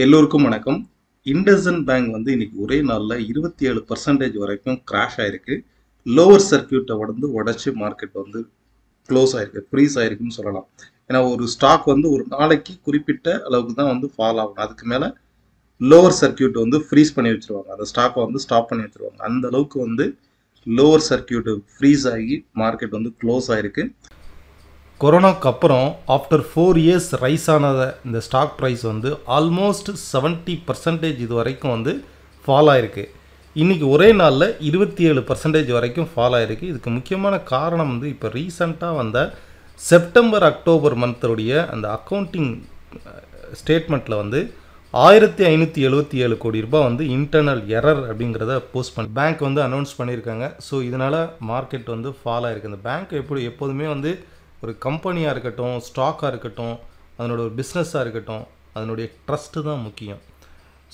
எல்லோருக்கும் வணக்கம். இண்டஸ்இண்ட் பேங்க் வந்து இன்னைக்கு ஒரே நாளில் 27% வரைக்கும் கிராஷ் ஆயிருக்கு. லோவர் சர்க்கியூட்டை வந்து உடைச்சு மார்க்கெட் வந்து க்ளோஸ் ஆயிருக்கு, ஃப்ரீஸ் ஆயிருக்குன்னு சொல்லலாம். ஏன்னா ஒரு ஸ்டாக் வந்து ஒரு நாளைக்கு குறிப்பிட்ட அளவுக்கு தான் வந்து ஃபால் ஆகும். அதுக்கு மேலே லோவர் சர்க்கியூட் வந்து ஃப்ரீஸ் பண்ணி வச்சிருவாங்க. அந்த ஸ்டாக்கை வந்து ஸ்டாப் பண்ணி வச்சிருவாங்க. அந்த அளவுக்கு வந்து லோவர் சர்க்கியூட் ஃப்ரீஸ் ஆகி மார்க்கெட் வந்து க்ளோஸ் ஆயிருக்கு. கொரோனாக்கு அப்புறம் ஆஃப்டர் 4 இயர்ஸ் ரைஸ் ஆனத இந்த ஸ்டாக் ப்ரைஸ் வந்து ஆல்மோஸ்ட் 70% இது வரைக்கும் வந்து ஃபால் ஆகிருக்கு. இன்றைக்கி ஒரே நாளில் 27% வரைக்கும் ஃபால் ஆகிருக்கு. இதுக்கு முக்கியமான காரணம் வந்து இப்போ ரீசண்டாக வந்த செப்டம்பர் அக்டோபர் மந்தோடைய அந்த அக்கௌண்டிங் ஸ்டேட்மெண்ட்டில் வந்து 1577 கோடி ரூபாய் வந்து இன்டர்னல் எரர் அப்படிங்கிறத போஸ்ட் பண்ணி பேங்க் வந்து அனௌன்ஸ் பண்ணியிருக்காங்க. ஸோ இதனால் மார்க்கெட் வந்து ஃபால் ஆகிருக்கு. இந்த பேங்க் எப்போதுமே வந்து ஒரு கம்பெனியாக இருக்கட்டும், ஸ்டாக்காக இருக்கட்டும், அதனோட ஒரு பிஸ்னஸாக இருக்கட்டும், அதனுடைய ட்ரஸ்ட்டு தான் முக்கியம்.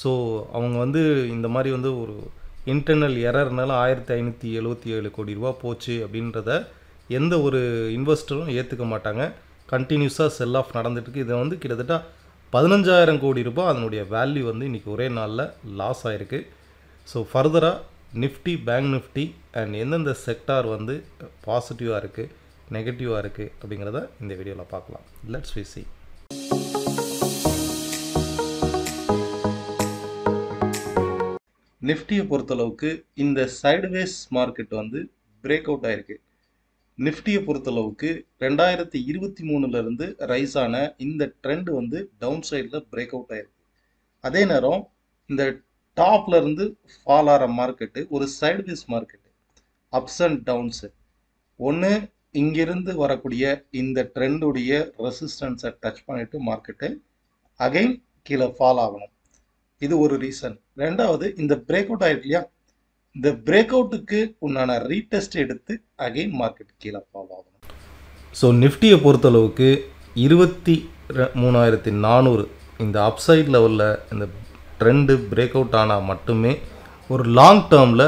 ஸோ அவங்க வந்து இந்த மாதிரி வந்து ஒரு இன்டர்னல் எரர்னால 1577 கோடி ரூபா போச்சு அப்படின்றத எந்த ஒரு இன்வெஸ்டரும் ஏற்றுக்க மாட்டாங்க. கண்டினியூஸாக செல் ஆஃப் நடந்துட்டுருக்கு. இதை வந்து கிட்டத்தட்ட 15,000 கோடி ரூபாய் அதனுடைய வேல்யூ வந்து இன்றைக்கி ஒரே நாளில் லாஸ் ஆகிருக்கு. ஸோ ஃபர்தராக நிஃப்டி, பேங்க் நிஃப்டி அண்ட் எந்தெந்த செக்டார் வந்து பாசிட்டிவாக இருக்குது, நெகட்டிவாக இருக்குது அப்படிங்கிறத இந்த வீடியோவில் பார்க்கலாம். Let's we see. நிஃப்டியை பொறுத்தளவுக்கு இந்த சைடுவேஸ் மார்க்கெட் வந்து பிரேக் அவுட் ஆயிருக்கு. நிஃப்டியை பொறுத்தளவுக்கு 2023 ரைஸ் ஆன இந்த ட்ரெண்ட் வந்து டவுன் சைடில் பிரேக் அவுட் ஆயிருக்கு. அதே நேரம் இந்த டாப்ல இருந்து ஃபால் ஆகிற மார்க்கெட்டு ஒரு sideways market, ups and downs. ஒன்று இங்கிருந்து வரக்கூடிய இந்த ட்ரெண்டுடைய ரெசிஸ்டன்ஸை டச் பண்ணிட்டு மார்க்கெட்டு அகைன் கீழே ஃபால் ஆகணும். இது ஒரு ரீசன். ரெண்டாவது, இந்த பிரேக் அவுட் ஆயிருக்கு இல்லையா, இந்த பிரேக் அவுட்டுக்கு உண்டான ரீடெஸ்ட் எடுத்து அகைன் மார்க்கெட் கீழே ஃபால் ஆகணும். ஸோ நிஃப்டியை பொறுத்தளவுக்கு 23,400 இந்த அப்சைட் லெவலில் இந்த ட்ரெண்டு பிரேக் அவுட் ஆனால் மட்டுமே ஒரு லாங் டேர்மில்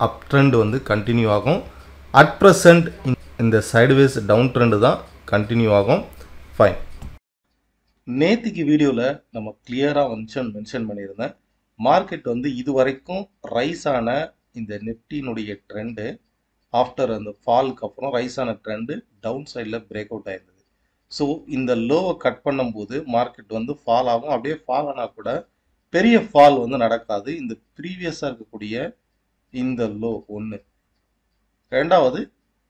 அப் ட்ரெண்ட் வந்து கண்டினியூ ஆகும். அட் ப்ரெசண்ட் இந்த சைடுவேஸ் டவுன் ட்ரெண்டு தான் கண்டினியூ ஆகும். ஃபைன். நேற்றுக்கு வீடியோவில் நம்ம கிளியராக மென்ஷன் பண்ணியிருந்தேன். மார்க்கெட் வந்து இது வரைக்கும் ரைஸ் ஆன இந்த நிஃப்டினுடைய ட்ரெண்டு ஆஃப்டர் அந்த ஃபாலுக்கு அப்புறம் ரைஸ் ஆன ட்ரெண்டு டவுன் சைடில் பிரேக் அவுட் ஆயிருந்தது. ஸோ இந்த லோவை கட் பண்ணும்போது மார்க்கெட் வந்து ஃபால் ஆகும். அப்படியே ஃபால் ஆனால் கூட பெரிய ஃபால் வந்து நடக்காது. இந்த ப்ரீவியஸாக இருக்கக்கூடிய இந்த லோ ஒன்று, ரெண்டாவது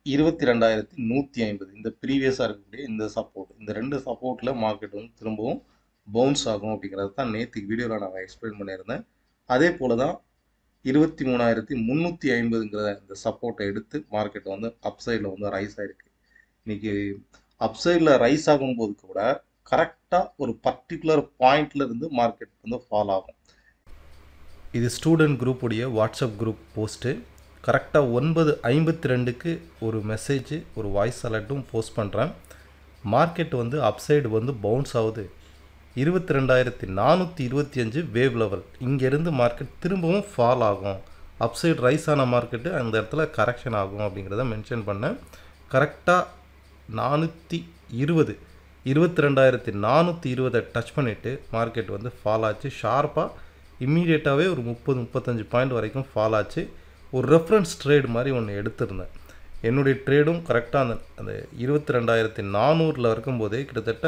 22,150 இந்த ப்ரீவியஸாக இருக்கக்கூடிய இந்த சப்போர்ட், இந்த ரெண்டு சப்போர்ட்டில் மார்க்கெட் வந்து திரும்பவும் பவுன்ஸ் ஆகும் அப்படிங்கிறது தான் நேற்றுக்கு வீடியோவில் நான் எக்ஸ்பிளைன் பண்ணியிருந்தேன். அதே போல் தான் 23,350ங்கிற இந்த சப்போர்ட்டை எடுத்து மார்க்கெட் வந்து அப்சைடில் வந்து ரைஸ் ஆகிருக்கு. இன்னைக்கு அப்சைடில் ரைஸ் ஆகும்போது கூட கரெக்டாக ஒரு பர்டிகுலர் பாயிண்ட்ல இருந்து மார்க்கெட் வந்து ஃபால் ஆகும். இது ஸ்டூடெண்ட் குரூப்புடைய வாட்ஸ்அப் குரூப் போஸ்ட்டு. கரெக்டாக 9:52க்கு ஒரு மெசேஜ், ஒரு வாய்ஸ் அலர்ட்டும் போஸ்ட் பண்ணுறேன். மார்க்கெட் வந்து அப்சைடு வந்து பவுன்ஸ் ஆகுது. 22,425 வேவ் லெவல், இங்கேருந்து மார்க்கெட் திரும்பவும் ஃபால் ஆகும். அப்சைடு ரைஸ் ஆன மார்க்கெட்டு அந்த இடத்துல கரெக்ஷன் ஆகும் அப்படிங்கிறத மென்ஷன் பண்ணேன். கரெக்டாக 420, 22,420 டச் பண்ணிவிட்டு மார்க்கெட் வந்து ஃபால் ஆச்சு. ஷார்ப்பாக இம்மீடியட்டாகவே ஒரு 30-35 பாயிண்ட் வரைக்கும் ஃபால் ஆச்சு. ஒரு ரெஃபரன்ஸ் ட்ரேடு மாதிரி ஒன்று எடுத்திருந்தேன். என்னுடைய ட்ரேடும் கரெக்டாக அந்த 22,400 இருக்கும்போதே கிட்டத்தட்ட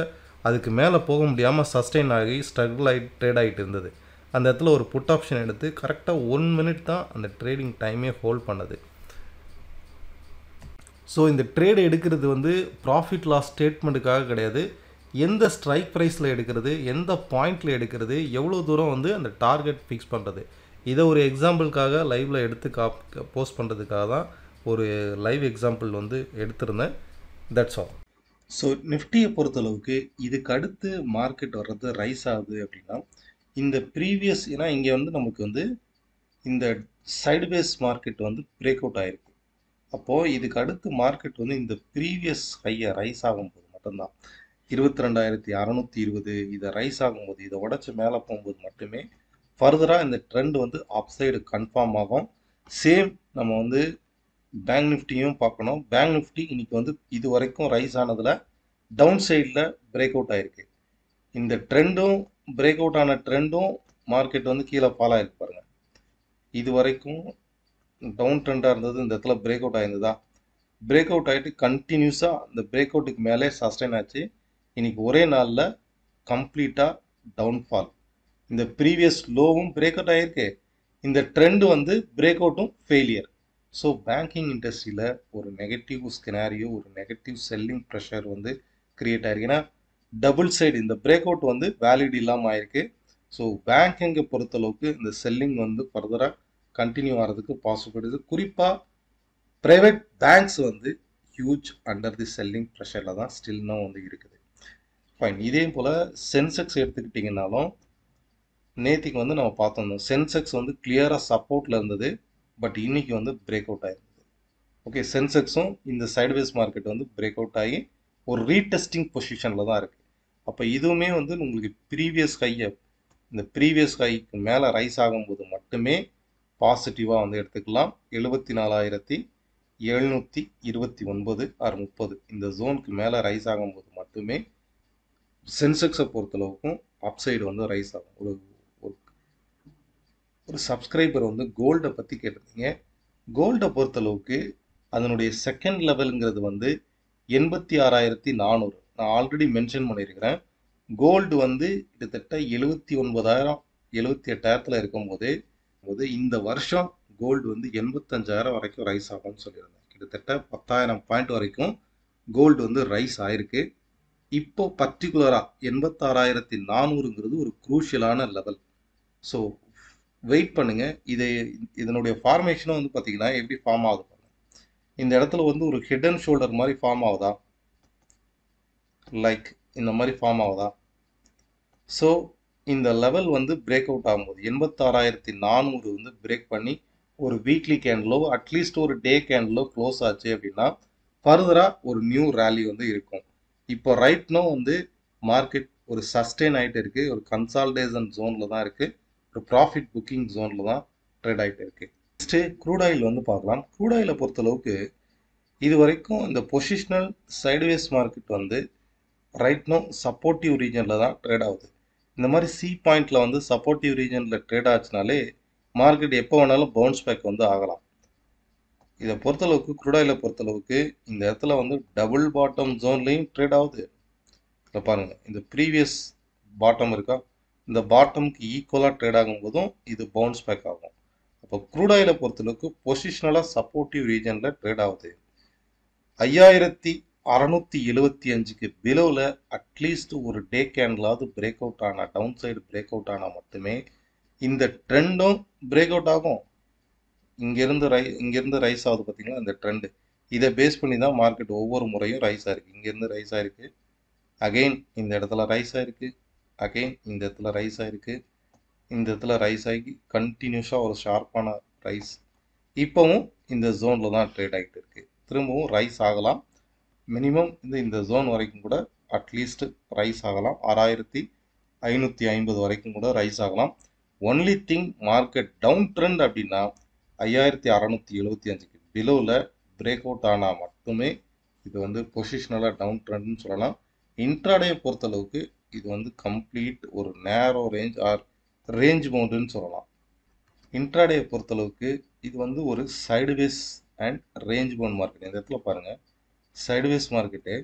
அதுக்கு மேலே போக முடியாமல் சஸ்டெயின் ஆகி ஸ்ட்ரகிள் ஆகி ட்ரேட் ஆகிட்டு இருந்தது. அந்த இடத்துல ஒரு புட் ஆப்ஷன் எடுத்து கரெக்டாக 1 மினிட் தான் அந்த ட்ரேடிங் டைமே ஹோல்ட் பண்ணது. ஸோ இந்த ட்ரேடு எடுக்கிறது வந்து ப்ராஃபிட் லாஸ் ஸ்டேட்மெண்ட்டுக்காக கிடையாது. எந்த ஸ்ட்ரைக் ப்ரைஸில் எடுக்கிறது, எந்த பாயிண்டில் எடுக்கிறது, எவ்வளோ தூரம் வந்து அந்த டார்கெட் ஃபிக்ஸ் பண்ணுறது, இதை ஒரு எக்ஸாம்பிளுக்காக லைவில் எடுத்து போஸ்ட் பண்ணுறதுக்காக தான் ஒரு லைவ் எக்ஸாம்பிள் வந்து எடுத்திருந்தேன். That's all. ஸோ நிஃப்டியை பொறுத்தளவுக்கு இதுக்கு அடுத்து மார்க்கெட் வர்றது ரைஸ் ஆகுது அப்படின்னா இந்த ப்ரீவியஸ், ஏன்னா இங்கே வந்து நமக்கு வந்து இந்த சைடுவேஸ் மார்க்கெட் வந்து பிரேக் அவுட் ஆகிருக்கு. அப்போது இதுக்கு அடுத்து மார்க்கெட் வந்து இந்த ப்ரீவியஸ் ஹையை ரைஸ் ஆகும்போது மட்டும்தான், 22,620 இதை ரைஸ் ஆகும்போது, இதை உடச்சி மேலே போகும்போது மட்டுமே ஃபர்தராக இந்த ட்ரெண்ட் வந்து அப் சைடு கன்ஃபார்ம் ஆகும். சேம் நம்ம வந்து பேங்க் நிஃப்டியும் பார்க்கணும். பேங்க் நிஃப்டி இன்னைக்கு வந்து இது வரைக்கும் ரைஸ் ஆனதில் டவுன் சைடில் பிரேக் அவுட் ஆயிருக்கு. இந்த ட்ரெண்டும் பிரேக் அவுட் ஆன ட்ரெண்டும் மார்க்கெட் வந்து கீழே ஃபால் ஆயிருக்கு பாருங்க. இது வரைக்கும் டவுன் ட்ரெண்டாக இருந்தது, இந்த இடத்துல பிரேக் அவுட் ஆயிருந்ததா, பிரேக் அவுட் ஆகிட்டு கண்டினியூஸாக இந்த பிரேக் அவுட்டுக்கு மேலே சஸ்டைன் ஆச்சு. இன்னைக்கு ஒரே நாளில் கம்ப்ளீட்டாக டவுன்ஃபால். இந்த ப்ரீவியஸ் லோவும் பிரேக் அவுட் ஆகிருக்கு, இந்த ட்ரெண்ட் வந்து பிரேக் அவுட்டும் ஃபெயிலியர். ஸோ பேங்கிங் இண்டஸ்ட்ரியில் ஒரு நெகட்டிவ் ஸ்கெனாரியோ, ஒரு நெகட்டிவ் செல்லிங் ப்ரெஷர் வந்து கிரியேட் ஆயிருக்கு. ஏன்னா டபுள் சைடு இந்த பிரேக் அவுட் வந்து வேலிட் இல்லாமல் ஆயிருக்கு. ஸோ பேங்கிங்கை பொறுத்தளவுக்கு இந்த செல்லிங் வந்து ஃபர்தராக கண்டினியூ ஆகிறதுக்கு பாசிபிலிட்டி. குறிப்பாக ப்ரைவேட் பேங்க்ஸ் வந்து ஹியூஜ் அண்டர் தி செல்லிங் ப்ரெஷரில் தான் ஸ்டில்னும் வந்து இருக்குது. ஃபைன். இதே போல் சென்செக்ஸ் எடுத்துக்கிட்டிங்கனாலும் நேத்திக்கு வந்து நம்ம பார்த்தோம், சென்செக்ஸ் வந்து கிளியராக சப்போர்ட்டில் இருந்தது, பட் இன்னைக்கு வந்து பிரேக் அவுட் ஆயிருந்தது. ஓகே, சென்செக்ஸும் இந்த சைட்வேஸ் மார்க்கெட் வந்து பிரேக் அவுட் ஆகி ஒரு ரீடெஸ்டிங் பொசிஷனில் தான் இருக்குது. அப்போ இதுவுமே வந்து உங்களுக்கு ப்ரீவியஸ் ஹையை, இந்த ப்ரீவியஸ் ஹைக்கு மேலே ரைஸ் ஆகும்போது மட்டுமே பாசிட்டிவாக வந்து எடுத்துக்கலாம். 74,729 ஆர் 30 இந்த ஜோனுக்கு மேலே ரைஸ் ஆகும்போது மட்டுமே சென்செக்ஸை பொறுத்தளவுக்கும் அப்சைடு வந்து ரைஸ் ஆகும். ஒரு சப்ஸ்கிரைபர் வந்து கோல்டை பற்றி கேட்டிருந்தீங்க. கோல்டை பொறுத்தளவுக்கு அதனுடைய செகண்ட் லெவலுங்கிறது வந்து 86,400. நான் ஆல்ரெடி மென்ஷன் பண்ணியிருக்கிறேன். கோல்டு வந்து கிட்டத்தட்ட 79,000 78,000 இருக்கும்போது இந்த வருஷம் கோல்டு வந்து 85,000 வரைக்கும் ரைஸ் ஆகும்னு சொல்லியிருந்தேன். கிட்டத்தட்ட 10,000 பாயிண்ட் வரைக்கும் கோல்டு வந்து ரைஸ் ஆயிருக்கு. இப்போ பர்டிகுலராக 86,400ங்கிறது ஒரு குரூஷியலான லெவல். ஸோ வெயிட் பண்ணுங்க. இதனுடைய ஃபார்மேஷனும் வந்து பார்த்தீங்கன்னா எப்படி ஃபார்ம் ஆகுது பாருங்க. இந்த இடத்துல வந்து ஒரு ஹெட் அண்ட் ஷோல்டர் மாதிரி ஃபார்ம் ஆகுதா, லைக் இந்த மாதிரி ஃபார்ம் ஆகுதா. ஸோ இந்த லெவல் வந்து பிரேக் அவுட் ஆகும்போது 86,400 வந்து பிரேக் பண்ணி ஒரு வீக்லி கேண்டிலோ அட்லீஸ்ட் ஒரு டே கேண்டிலோ க்ளோஸ் ஆச்சு அப்படின்னா ஃபர்தராக ஒரு நியூ ரேலி வந்து இருக்கும். இப்போ ரைட்னோ வந்து மார்க்கெட் ஒரு சஸ்டெயின் ஆகிட்டு இருக்கு, ஒரு கன்சால்டேஷன் ஜோனில் தான் இருக்குது, ஒரு ப்ராஃபிட் புக்கிங் ஜோனில் தான் ட்ரேட் ஆகிட்டு இருக்கு. நெக்ஸ்ட்டு க்ரூட் ஆயில் வந்து பார்க்கலாம். க்ரூட் ஆயிலை பொறுத்தளவுக்கு இது வரைக்கும் இந்த பொசிஷனல் சைட்வேஸ் மார்க்கெட் வந்து ரைட்னோ சப்போர்ட்டிவ் ரீஜனில் தான் ட்ரேட் ஆகுது. இந்த மாதிரி சி பாயிண்டில் வந்து சப்போர்ட்டிவ் ரீஜனில் ட்ரேட் ஆச்சுனாலே மார்க்கெட் எப்போ வேணாலும் பவுன்ஸ் பேக் வந்து ஆகலாம். இதை பொறுத்தளவுக்கு க்ரூட் ஆயிலை பொறுத்தளவுக்கு இந்த இடத்துல வந்து டபுள் பாட்டம் ஜோன்லையும் ட்ரேட் ஆகுது. இதை பாருங்கள், இந்த ப்ரீவியஸ் பாட்டம் இருக்கா, இந்த பாட்டமுக்கு ஈக்குவலாக ட்ரேட் ஆகும்போதும் இது பவுன்ஸ் பேக் ஆகும். அப்போ க்ரூட் ஆயிலை பொறுத்தளவுக்கு பொசிஷனலாக சப்போர்ட்டிவ் ரீஜனில் ட்ரேட் ஆகுது. 5,675க்கு பிலோவில் அட்லீஸ்ட் ஒரு டே கேண்டிலாவது பிரேக் அவுட் ஆனால், டவுன் சைடு பிரேக் அவுட் ஆனால் மட்டுமே இந்த ட்ரெண்டும் பிரேக் அவுட் ஆகும். இங்கேருந்து ரைஸ் ஆகுது பார்த்தீங்களா இந்த ட்ரெண்டு, இதை பேஸ் பண்ணி தான் மார்க்கெட் ஒவ்வொரு முறையும் ரைஸ் ஆயிருக்கு. இங்கேருந்து ரைஸ் ஆயிருக்கு, அகெயின் இந்த இடத்துல ரைஸ் ஆயிருக்கு, அகெயின் இந்த இடத்துல ரைஸ் ஆயிருக்கு, இந்த இடத்துல ரைஸ் ஆகி கண்டினியூஸாக ஒரு ஷார்ப்பான ரைஸ். இப்போவும் இந்த ஜோனில் தான் ட்ரேட் ஆகிட்டு இருக்கு. திரும்பவும் ரைஸ் ஆகலாம். மினிமம் இந்த ஜோன் வரைக்கும் கூட அட்லீஸ்ட் ரைஸ் ஆகலாம். 6,550 வரைக்கும் கூட ரைஸ் ஆகலாம். Only thing market down trend அப்படின்னா 5,675க்கு பிலோவில் பிரேக் அவுட் ஆனால் மட்டுமே இது வந்து பொசிஷனலாக டவுன் ட்ரெண்ட்னு சொல்லலாம். இன்ட்ராடே பொறுத்தளவுக்கு இது வந்து கம்ப்ளீட் ஒரு நேரோ ரேஞ்ச் ஆர் ரேஞ்ச் பவுண்டுன்னு சொல்லலாம். இன்ட்ராடே பொறுத்தளவுக்கு இது வந்து ஒரு sideways and range bound market. இந்த இடத்துல பாருங்கள், sideways market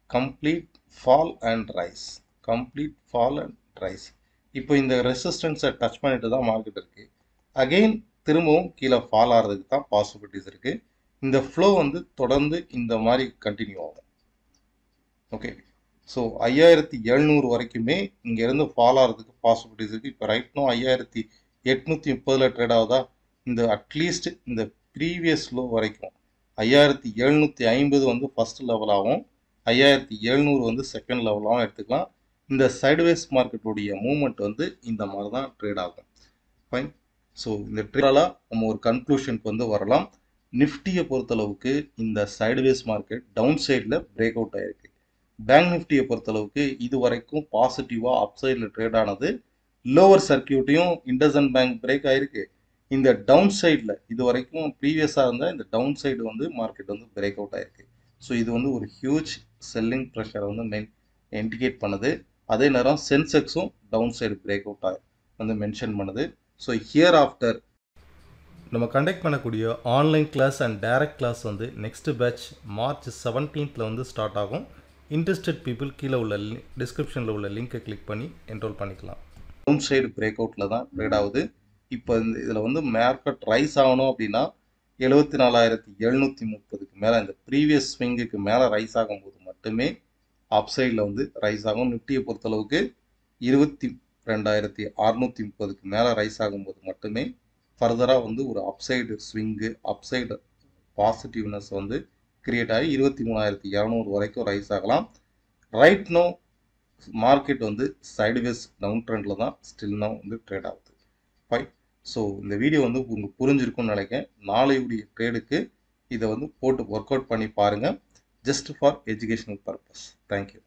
complete fall and rise, complete fall and rise. இப்போ இந்த ரெசிஸ்டன்ஸை டச் பண்ணிட்டு தான் மார்க்கெட் இருக்குது. அகெயின் திரும்பவும் கீழே ஃபால் ஆகிறதுக்கு தான் பாசிபிலிட்டிஸ் இருக்குது. இந்த ஃப்ளோ வந்து தொடர்ந்து இந்த மாதிரி கண்டினியூ ஆகும். ஓகே, ஸோ 5,700 வரைக்குமே இங்கேருந்து ஃபால் ஆகிறதுக்கு பாசிபிலிட்டிஸ் இருக்குது. இப்போ ரைட்னோ 5,830 ட்ரேட் ஆகுதா, இந்த அட்லீஸ்ட் இந்த ப்ரீவியஸ் லோ வரைக்கும் 5,750 வந்து ஃபர்ஸ்ட் லெவலாகவும் 5,700 வந்து செகண்ட் லெவலாகவும் எடுத்துக்கலாம். இந்த சைடுவேஸ் மார்க்கெட்டுடைய மூவ்மெண்ட் வந்து இந்த மாதிரி தான் ட்ரேட் ஆகும். ஃபைன். ஸோ இந்த ட்ரேடால் நம்ம ஒரு கன்க்ளூஷனுக்கு வந்து வரலாம். நிஃப்டியை பொறுத்தளவுக்கு இந்த சைடுவேஸ் மார்க்கெட் டவுன் சைடில் பிரேக் அவுட் ஆகிருக்கு. பேங்க் நிஃப்டியை பொறுத்தளவுக்கு இது வரைக்கும் பாசிட்டிவாக அப் சைடில் ட்ரேட் ஆனது. லோவர் சர்க்கியூட்டையும் இண்டஸ்இண்ட் பேங்க் பிரேக் ஆகிருக்கு. இந்த டவுன் சைடில் இது வரைக்கும் ப்ரீவியஸாக இருந்தால் இந்த டவுன் சைடு வந்து மார்க்கெட் வந்து பிரேக் அவுட் ஆகிருக்கு. ஸோ இது வந்து ஒரு ஹியூஜ் செல்லிங் ப்ரெஷரை வந்து இண்டிகேட் பண்ணுது. அதே நேரம் சென்செக்ஸும் டவுன் சைடு பிரேக் அவுட் வந்து மென்ஷன் பண்ணுது. ஸோ ஹியர் ஆஃப்டர் நம்ம கண்டக்ட் பண்ணக்கூடிய online class and direct class வந்து நெக்ஸ்ட் பேட்ச் மார்ச் 17th வந்து ஸ்டார்ட் ஆகும். இன்ட்ரெஸ்டட் பீப்புள் கீழே உள்ள டிஸ்கிரிப்ஷனில் உள்ள லிங்கை கிளிக் பண்ணி என்ரோல் பண்ணிக்கலாம். டவுன் சைடு பிரேக் அவுட்டில் தான் ட்ரேட் ஆகுது. இப்போ இதில் வந்து மார்க்கெட் ரைஸ் ஆகணும் அப்படின்னா 74,730க்கு மேலே இந்த ப்ரீவியஸ் ஸ்விங்குக்கு மேலே ரைஸ் ஆகும்போது மட்டுமே அப்சைடில் வந்து ரைஸ் ஆகும். நிஃப்டியை பொறுத்தளவுக்கு 22,630க்கு மேலே ரைஸ் ஆகும்போது மட்டுமே ஃபர்தராக வந்து ஒரு அப்சைடு ஸ்விங்கு அப்சைடு பாசிட்டிவ்னஸ் வந்து கிரியேட் ஆகி 23,200 வரைக்கும் ரைஸ் ஆகலாம். ரைட் நோ மார்க்கெட் வந்து சைடுவேஸ் டவுன் ட்ரெண்டில் தான் ஸ்டில் நோ வந்து ட்ரேட் ஆகுது. ஃபைன். ஸோ இந்த வீடியோ வந்து உங்களுக்கு புரிஞ்சிருக்கும்னு நினைக்கிறேன். நாளையுடைய ட்ரேடுக்கு இதை வந்து போட்டு ஒர்க் அவுட் பண்ணி பாருங்கள். Just for educational purpose. Thank you.